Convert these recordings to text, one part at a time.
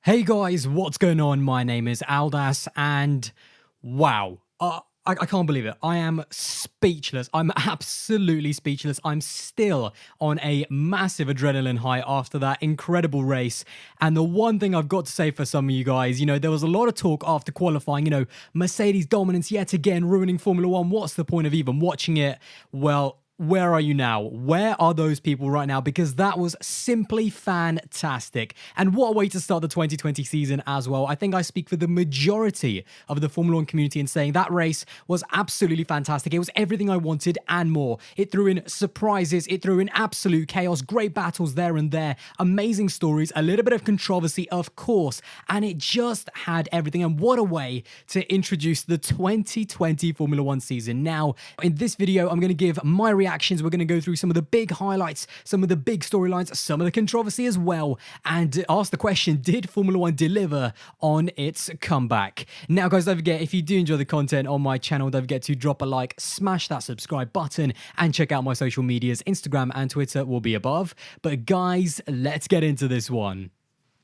Hey guys, what's going on? My name is Aldas, and wow, I can't believe it. I am speechless. I'm absolutely speechless. I'm still on a massive adrenaline high after that incredible race. And the one thing I've got to say for some of you guys, there was a lot of talk after qualifying, Mercedes dominance yet again, ruining Formula One. What's the point of even watching it? Well, where are you now? Where are those people right now? Because that was simply fantastic. And what a way to start the 2020 season as well. I think I speak for the majority of the Formula One community in saying that race was absolutely fantastic. It was everything I wanted and more. It threw in surprises. It threw in absolute chaos. Great battles there and there. Amazing stories. A little bit of controversy, of course. And it just had everything. And what a way to introduce the 2020 Formula One season. Now, in this video, I'm going to give my reactions. We're going to go through some of the big highlights, some of the big storylines, some of the controversy as well, and ask the question, did Formula One deliver on its comeback? Now, guys, don't forget, if you do enjoy the content on my channel, don't forget to drop a like, smash that subscribe button, and check out my social medias. Instagram and Twitter will be above. But guys, let's get into this one.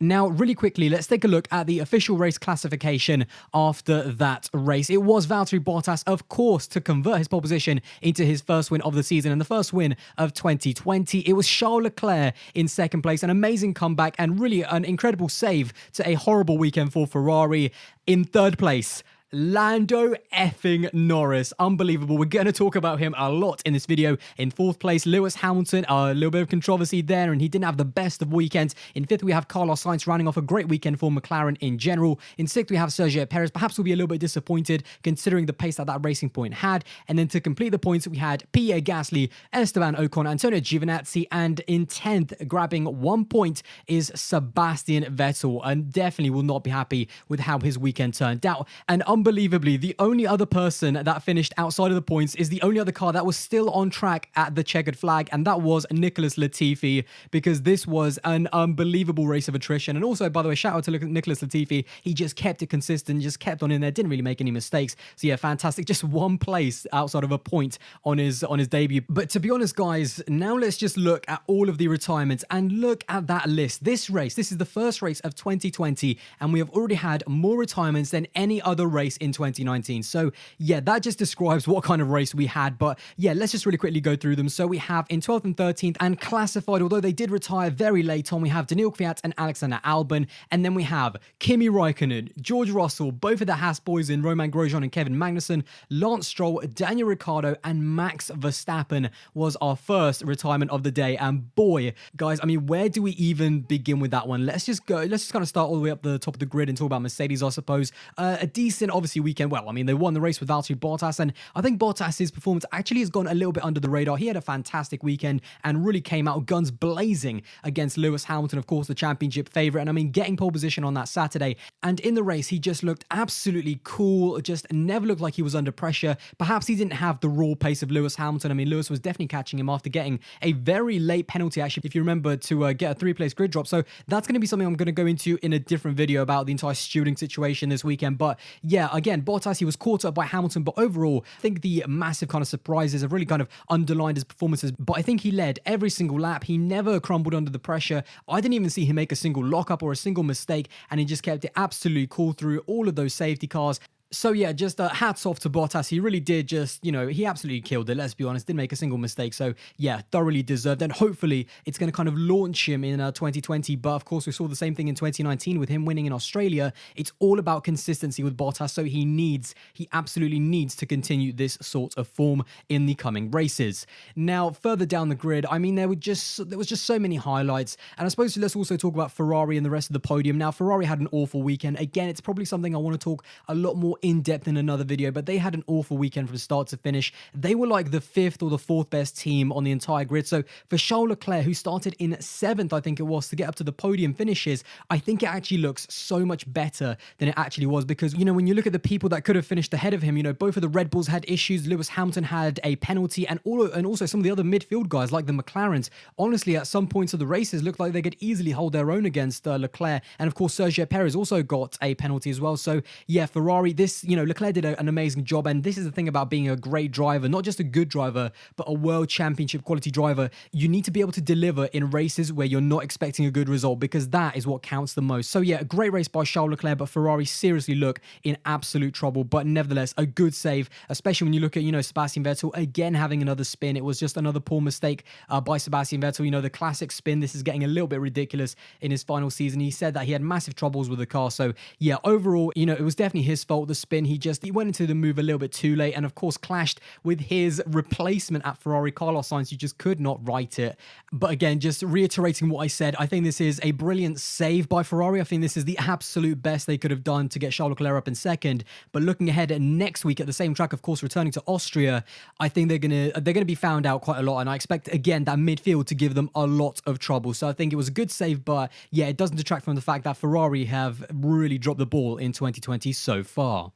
Now, really quickly, let's take a look at the official race classification after that race. It was Valtteri Bottas, of course, to convert his pole position into his first win of the season and the first win of 2020. It was Charles Leclerc in second place, an amazing comeback and really an incredible save to a horrible weekend for Ferrari. In third place, Lando effing Norris. Unbelievable. We're going to talk about him a lot in this video. In fourth place, Lewis Hamilton. A little bit of controversy there, and he didn't have the best of weekends. In fifth, we have Carlos Sainz rounding off a great weekend for McLaren in general. In sixth, we have Sergio Perez. Perhaps we'll be a little bit disappointed considering the pace that Racing Point had. And then to complete the points, we had Pierre Gasly, Esteban Ocon, Antonio Giovinazzi, and in 10th, grabbing 1 point, is Sebastian Vettel, and definitely will not be happy with how his weekend turned out. And unbelievably, the only other person that finished outside of the points is the only other car that was still on track at the checkered flag, and that was Nicholas Latifi, because this was an unbelievable race of attrition. And also, by the way, shout out to Nicholas Latifi. He just kept it consistent, just kept on in there, didn't really make any mistakes. So yeah, fantastic. Just one place outside of a point on his debut. But to be honest, guys, now let's just look at all of the retirements and look at that list. This race, this is the first race of 2020, and we have already had more retirements than any other race in 2019. So yeah, that just describes what kind of race we had. But yeah, let's just really quickly go through them. So we have in 12th and 13th and classified, although they did retire very late on, we have Daniil Kvyat and Alexander Albon. And then we have Kimi Raikkonen, George Russell, both of the Haas boys in Romain Grosjean and Kevin Magnussen, Lance Stroll, Daniel Ricciardo, and Max Verstappen was our first retirement of the day. And boy, guys, I mean, where do we even begin with that one? Let's just kind of start all the way up the top of the grid and talk about Mercedes, I suppose. A decent, obviously, weekend. Well, I mean, they won the race with Valtteri Bottas, and I think Bottas's performance actually has gone a little bit under the radar. He had a fantastic weekend and really came out guns blazing against Lewis Hamilton, of course, the championship favorite. And I mean, getting pole position on that Saturday. And in the race, he just looked absolutely cool, just never looked like he was under pressure. Perhaps he didn't have the raw pace of Lewis Hamilton. I mean, Lewis was definitely catching him after getting a very late penalty, actually, if you remember, to get a three-place grid drop. So that's going to be something I'm going to go into in a different video about the entire stewarding situation this weekend. But yeah, again, Bottas, he was caught up by Hamilton, but overall, I think the massive kind of surprises have really kind of underlined his performances. But I think he led every single lap. He never crumbled under the pressure. I didn't even see him make a single lockup or a single mistake, and he just kept it absolutely cool through all of those safety cars. So yeah, just hats off to Bottas. He really did just, he absolutely killed it, let's be honest. Didn't make a single mistake. So yeah, thoroughly deserved. And hopefully it's going to kind of launch him in 2020. But of course, we saw the same thing in 2019 with him winning in Australia. It's all about consistency with Bottas. So he absolutely needs to continue this sort of form in the coming races. Now, further down the grid, I mean, there was just so many highlights. And I suppose let's also talk about Ferrari and the rest of the podium. Now, Ferrari had an awful weekend. Again, it's probably something I want to talk a lot more in depth in another video, but they had an awful weekend from start to finish. They were like the fifth or the fourth best team on the entire grid. So for Charles Leclerc, who started in seventh, I think it was, to get up to the podium finishes, I think it actually looks so much better than it actually was, because, when you look at the people that could have finished ahead of him, both of the Red Bulls had issues. Lewis Hamilton had a penalty, and also some of the other midfield guys like the McLarens, honestly, at some points of the races looked like they could easily hold their own against Leclerc. And of course, Sergio Perez also got a penalty as well. So yeah, Ferrari, this this, Leclerc did an amazing job. And this is the thing about being a great driver, not just a good driver, but a world championship quality driver. You need to be able to deliver in races where you're not expecting a good result, because that is what counts the most. So yeah, a great race by Charles Leclerc, but Ferrari seriously look in absolute trouble. But nevertheless, a good save, especially when you look at, Sebastian Vettel again having another spin. It was just another poor mistake by Sebastian Vettel. The classic spin. This is getting a little bit ridiculous in his final season. He said that he had massive troubles with the car. So yeah, overall, it was definitely his fault, the spin. He went into the move a little bit too late, and of course clashed with his replacement at Ferrari, Carlos Sainz. You just could not write it. But again, just reiterating what I said, I think this is a brilliant save by Ferrari. I think this is the absolute best they could have done to get Charles Leclerc up in second. But looking ahead at next week at the same track, of course, returning to Austria, I think they're gonna be found out quite a lot, and I expect again that midfield to give them a lot of trouble. So I think it was a good save, but yeah, it doesn't detract from the fact that Ferrari have really dropped the ball in 2020 so far.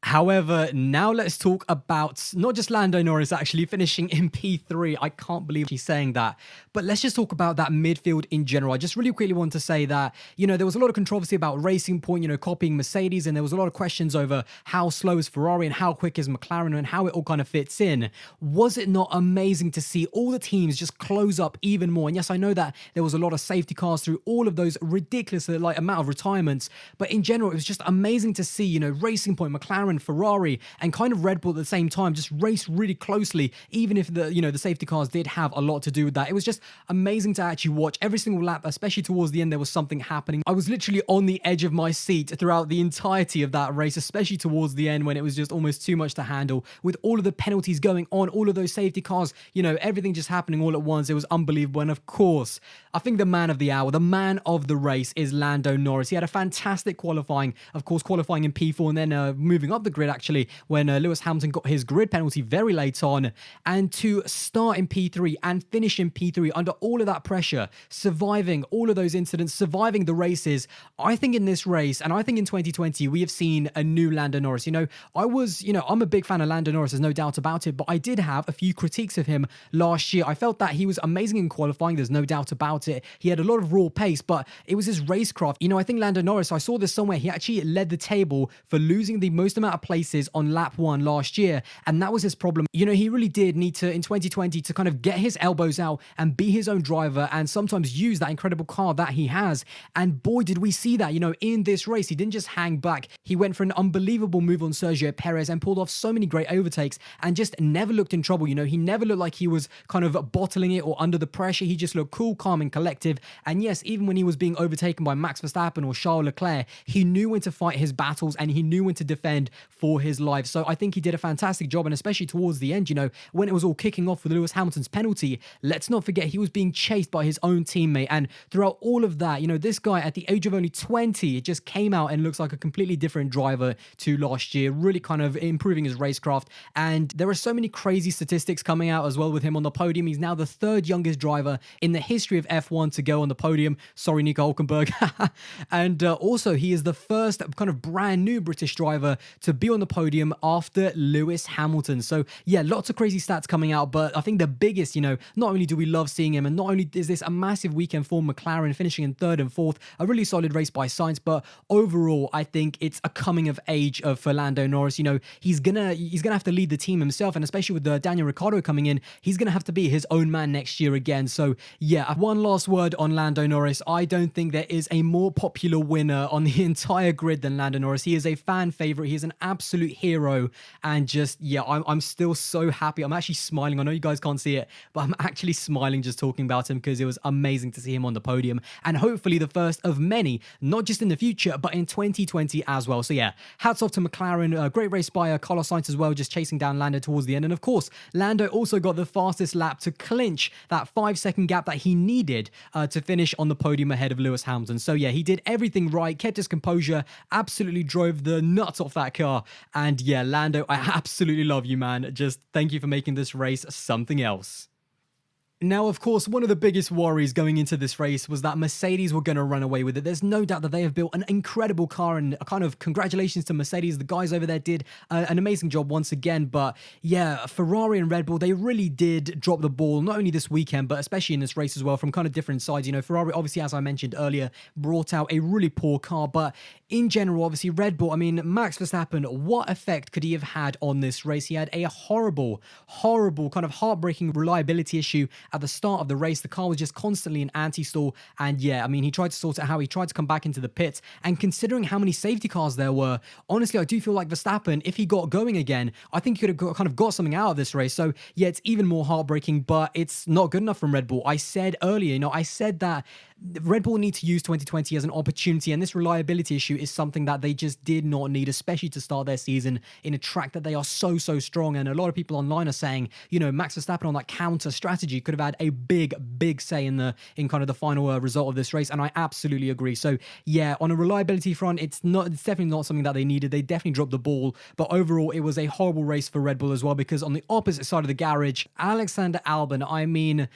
However, now let's talk about not just Lando Norris actually finishing in P3. I can't believe he's saying that. But let's just talk about that midfield in general. I just really quickly want to say that, there was a lot of controversy about Racing Point, copying Mercedes, and there was a lot of questions over how slow is Ferrari and how quick is McLaren and how it all kind of fits in. Was it not amazing to see all the teams just close up even more? And yes, I know that there was a lot of safety cars through all of those ridiculous amount of retirements, but in general, it was just amazing to see, Racing Point, McLaren, Ferrari, and kind of Red Bull at the same time just race really closely, even if the safety cars did have a lot to do with that. It was just amazing to actually watch every single lap, especially towards the end. There was something happening. I was literally on the edge of my seat throughout the entirety of that race, especially towards the end when it was just almost too much to handle with all of the penalties going on, all of those safety cars, everything just happening all at once. It was unbelievable. And of course, I think the man of the hour, the man of the race is Lando Norris. He had a fantastic qualifying, of course, qualifying in P4 and then moving up the grid actually when Lewis Hamilton got his grid penalty very late on, and to start in P3 and finish in P3 under all of that pressure, surviving all of those incidents, surviving the races. I think in this race, and I think in 2020, we have seen a new Lando Norris. I'm a big fan of Lando Norris, there's no doubt about it, but I did have a few critiques of him last year. I felt that he was amazing in qualifying, there's no doubt about it. He had a lot of raw pace, but it was his racecraft. I think Lando Norris, I saw this somewhere, he actually led the table for losing the most amount of places on lap 1 last year, and that was his problem. He really did need to, in 2020, to kind of get his elbows out and be his own driver and sometimes use that incredible car that he has. And boy, did we see that, in this race. He didn't just hang back. He went for an unbelievable move on Sergio Perez and pulled off so many great overtakes and just never looked in trouble. He never looked like he was kind of bottling it or under the pressure. He just looked cool, calm, and collective. And yes, even when he was being overtaken by Max Verstappen or Charles Leclerc, he knew when to fight his battles and he knew when to defend for his life. So I think he did a fantastic job, and especially towards the end, when it was all kicking off with Lewis Hamilton's penalty, let's not forget he was being chased by his own teammate. And throughout all of that, this guy at the age of only 20 just came out and looks like a completely different driver to last year, really kind of improving his racecraft. And there are so many crazy statistics coming out as well with him on the podium. He's now the third youngest driver in the history of F1 to go on the podium. Sorry, Nico Hülkenberg. And also, he is the first kind of brand new British driver to be on the podium after Lewis Hamilton. So yeah, lots of crazy stats coming out, but I think the biggest, not only do we love seeing him, and not only is this a massive weekend for McLaren finishing in 3rd and 4th, a really solid race by Sainz, but overall, I think it's a coming of age for Lando Norris. He's gonna have to lead the team himself, and especially with Daniel Ricciardo coming in, he's gonna have to be his own man next year again. So yeah, one last word on Lando Norris. I don't think there is a more popular winner on the entire grid than Lando Norris. He is a fan favorite. He is an absolute hero, and just yeah, I'm still so happy. I'm actually smiling. I know you guys can't see it, but I'm actually smiling just talking about him because it was amazing to see him on the podium, and hopefully the first of many, not just in the future, but in 2020 as well. So yeah, hats off to McLaren. Great race by Carlos Sainz as well, just chasing down Lando towards the end. And of course, Lando also got the fastest lap to clinch that 5-second gap that he needed to finish on the podium ahead of Lewis Hamilton. So yeah, he did everything right, kept his composure, absolutely drove the nuts off that car. And yeah, Lando, I absolutely love you, man. Just thank you for making this race something else. Now, of course, one of the biggest worries going into this race was that Mercedes were going to run away with it. There's no doubt that they have built an incredible car, and a kind of congratulations to Mercedes. The guys over there did an amazing job once again. But yeah, Ferrari and Red Bull, they really did drop the ball, not only this weekend, but especially in this race as well, from kind of different sides. You know, Ferrari, obviously, as I mentioned earlier, brought out a really poor car. But in general, obviously, Red Bull, I mean, Max Verstappen, what effect could he have had on this race? He had a horrible, kind of heartbreaking reliability issue at the start of the race. The car was just constantly in anti-stall, and yeah, I mean, he tried to sort it out. He tried to come back into the pits, and considering how many safety cars there were, honestly, I do feel like Verstappen, if he got going again, I think he could have kind of got something out of this race. So yeah, it's even more heartbreaking, but it's not good enough from Red Bull. I said earlier, you know, I said that Red Bull need to use 2020 as an opportunity, and this reliability issue is something that they just did not need, especially to start their season in a track that they are so strong. And a lot of people online are saying, you know, Max Verstappen on that counter strategy could have had a big say in kind of the final result of this race, and I absolutely agree. So yeah, on a reliability front, it's definitely not something that they needed. They definitely dropped the ball, but overall it was a horrible race for Red Bull as well, because on the opposite side of the garage, Alexander Albon, I mean,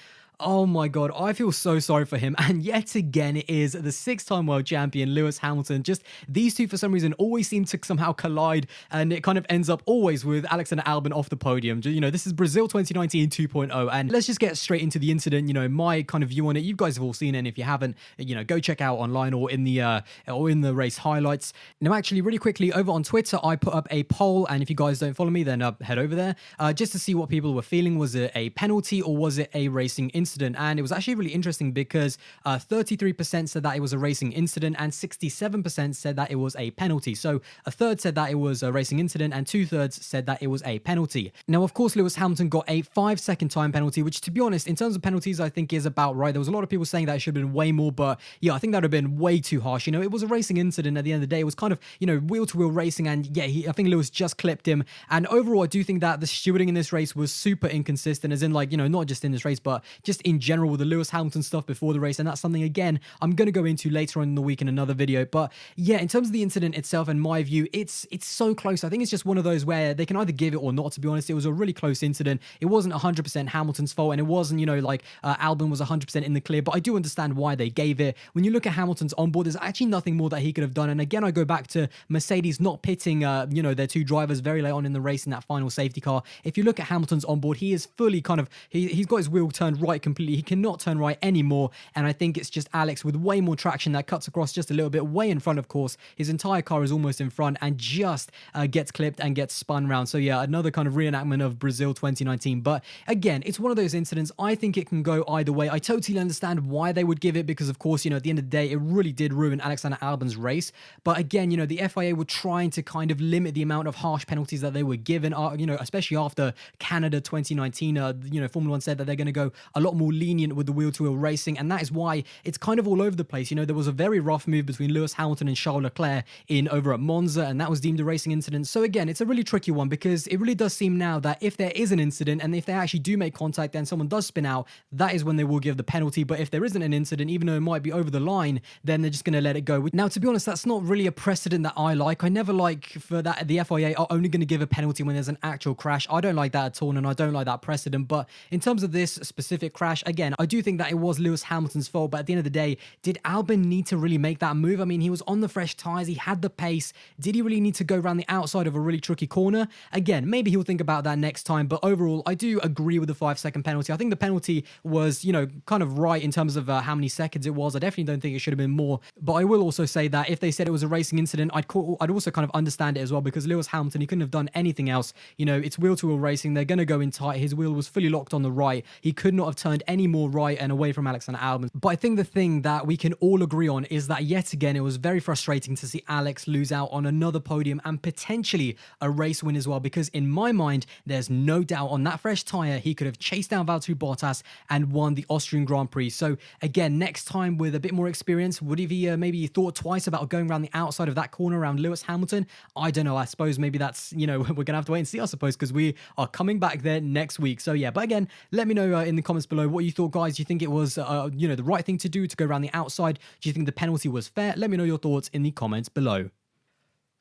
oh my God, I feel so sorry for him. And yet again, it is the 6-time world champion, Lewis Hamilton. Just these two, for some reason, always seem to somehow collide. And it kind of ends up always with Alexander Albon off the podium. You know, this is Brazil 2019 2.0. And let's just get straight into the incident. You know, my kind of view on it. You guys have all seen it. And if you haven't, you know, go check out online or in the race highlights. Now, actually, really quickly, over on Twitter, I put up a poll. And if you guys don't follow me, then head over there just to see what people were feeling. Was it a penalty or was it a racing incident? And it was actually really interesting because 33% said that it was a racing incident and 67% said that it was a penalty. So a third said that it was a racing incident and 2/3 said that it was a penalty. Now, of course, Lewis Hamilton got a 5-second time penalty, which, to be honest, in terms of penalties, I think is about right. There was a lot of people saying that it should have been way more, but yeah, I think that would have been way too harsh. You know, it was a racing incident at the end of the day. It was kind of, you know, wheel-to-wheel racing, and yeah, I think Lewis just clipped him. And overall, I do think that the stewarding in this race was super inconsistent, as in, like, you know, not just in this race, but just in general with the Lewis Hamilton stuff before the race. And that's something, again, I'm going to go into later on in the week in another video. But yeah, in terms of the incident itself, in my view, it's so close. I think it's just one of those where they can either give it or not, to be honest. It was a really close incident. It wasn't 100% Hamilton's fault, and it wasn't, you know, like Albon was 100% in the clear, but I do understand why they gave it. When you look at Hamilton's onboard, there's actually nothing more that he could have done. And again, I go back to Mercedes not pitting, you know, their two drivers very late on in the race in that final safety car. If you look at Hamilton's onboard, he is fully kind of, he's got his wheel turned right completely. He cannot turn right anymore, and I think it's just Alex with way more traction that cuts across just a little bit, way in front, of course. His entire car is almost in front and just gets clipped and gets spun round. So yeah, another kind of reenactment of Brazil 2019. But again, it's one of those incidents. I think it can go either way. I totally understand why they would give it, because of course, you know, at the end of the day, it really did ruin Alexander Albon's race. But again, you know, the FIA were trying to kind of limit the amount of harsh penalties that they were given, you know, especially after Canada 2019. You know, Formula One said that they're going to go a lot more lenient with the wheel-to-wheel racing, and that is why it's kind of all over the place. You know, there was a very rough move between Lewis Hamilton and Charles Leclerc over at Monza, and that was deemed a racing incident. So again, it's a really tricky one, because it really does seem now that if there is an incident and if they actually do make contact and someone does spin out, that is when they will give the penalty. But if there isn't an incident, even though it might be over the line, then they're just going to let it go. Now, to be honest, that's not really a precedent that I like. I never like for that the FIA are only going to give a penalty when there's an actual crash. I don't like that at all, and I don't like that precedent. But in terms of this specific crash, again, I do think that it was Lewis Hamilton's fault. But at the end of the day, did Albon need to really make that move? I mean, he was on the fresh tyres, he had the pace. Did he really need to go around the outside of a really tricky corner? Again, maybe he'll think about that next time. But overall, I do agree with the 5-second penalty. I think the penalty was, you know, kind of right in terms of how many seconds it was. I definitely don't think it should have been more. But I will also say that if they said it was a racing incident, I'd also kind of understand it as well, because Lewis Hamilton, he couldn't have done anything else. You know, it's wheel-to-wheel racing. They're going to go in tight. His wheel was fully locked on the right. He could not have turned any more right and away from Alexander Albon. But I think the thing that we can all agree on is that yet again, it was very frustrating to see Alex lose out on another podium and potentially a race win as well, because in my mind, there's no doubt on that fresh tyre, he could have chased down Valtteri Bottas and won the Austrian Grand Prix. So again, next time with a bit more experience, would he maybe thought twice about going around the outside of that corner around Lewis Hamilton? I don't know. I suppose maybe that's, you know, we're going to have to wait and see, I suppose, because we are coming back there next week. So yeah, but again, let me know in the comments below what you thought, guys. Do you think it was, you know, the right thing to do to go around the outside? Do you think the penalty was fair? Let me know your thoughts in the comments below.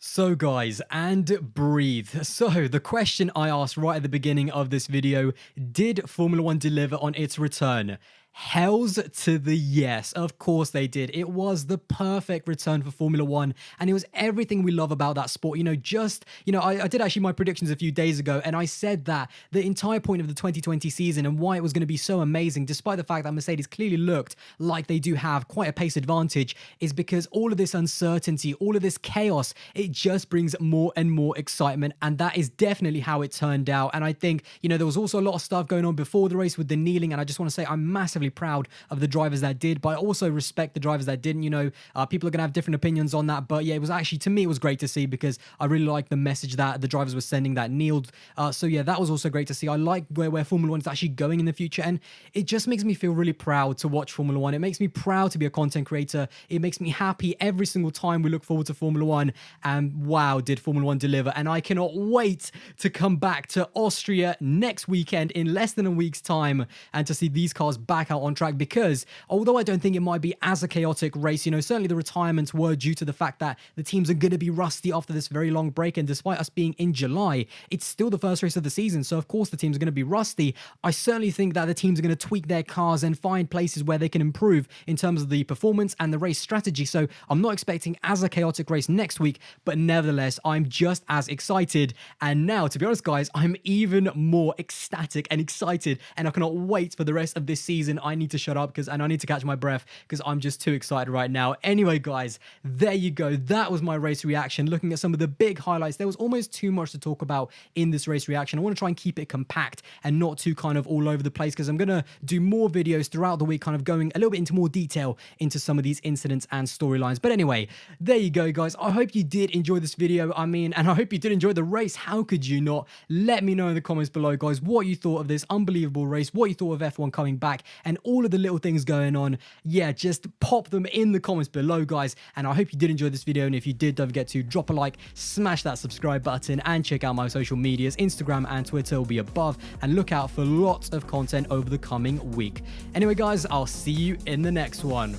So guys, and breathe. So the question I asked right at the beginning of this video, did Formula 1 deliver on its return? Hells to the yes. Of course they did. It was the perfect return for Formula 1 and it was everything we love about that sport. I did actually my predictions a few days ago and I said that the entire point of the 2020 season and why it was going to be so amazing, despite the fact that Mercedes clearly looked like they do have quite a pace advantage, is because all of this uncertainty, all of this chaos, it just brings more and more excitement, and that is definitely how it turned out. And I think, there was also a lot of stuff going on before the race with the kneeling, and I just want to say I'm massively proud of the drivers that did, but I also respect the drivers that didn't. People are going to have different opinions on that, but yeah, it was actually, to me, it was great to see because I really like the message that the drivers were sending that kneeled. So yeah, that was also great to see. I like where Formula 1 is actually going in the future, and it just makes me feel really proud to watch Formula 1. It makes me proud to be a content creator. It makes me happy every single time we look forward to Formula 1, and wow, did Formula 1 deliver. And I cannot wait to come back to Austria next weekend in less than a week's time and to see these cars back out on track, because although I don't think it might be as a chaotic race, certainly the retirements were due to the fact that the teams are going to be rusty after this very long break, and despite us being in July, it's still the first race of the season, so of course the teams are going to be rusty. I certainly think that the teams are going to tweak their cars and find places where they can improve in terms of the performance and the race strategy, so I'm not expecting as a chaotic race next week, but nevertheless, I'm just as excited. And now, to be honest guys, I'm even more ecstatic and excited, and I cannot wait for the rest of this season. I need to shut up and I need to catch my breath because I'm just too excited right now. Anyway guys, there you go. That was my race reaction, looking at some of the big highlights. There was almost too much to talk about in this race reaction. I want to try and keep it compact and not too kind of all over the place, because I'm going to do more videos throughout the week kind of going a little bit into more detail into some of these incidents and storylines. But anyway, there you go guys. I hope you did enjoy this video. And I hope you did enjoy the race. How could you not? Let me know in the comments below guys what you thought of this unbelievable race, what you thought of F1 coming back, and all of the little things going on. Yeah, just pop them in the comments below guys, and I hope you did enjoy this video. And if you did, don't forget to drop a like, smash that subscribe button, and check out my social medias. Instagram and Twitter will be above, and look out for lots of content over the coming week. Anyway guys, I'll see you in the next one.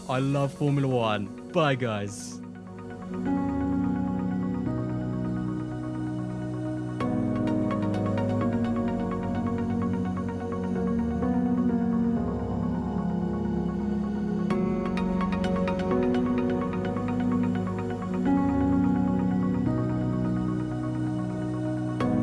I love Formula 1. Bye guys.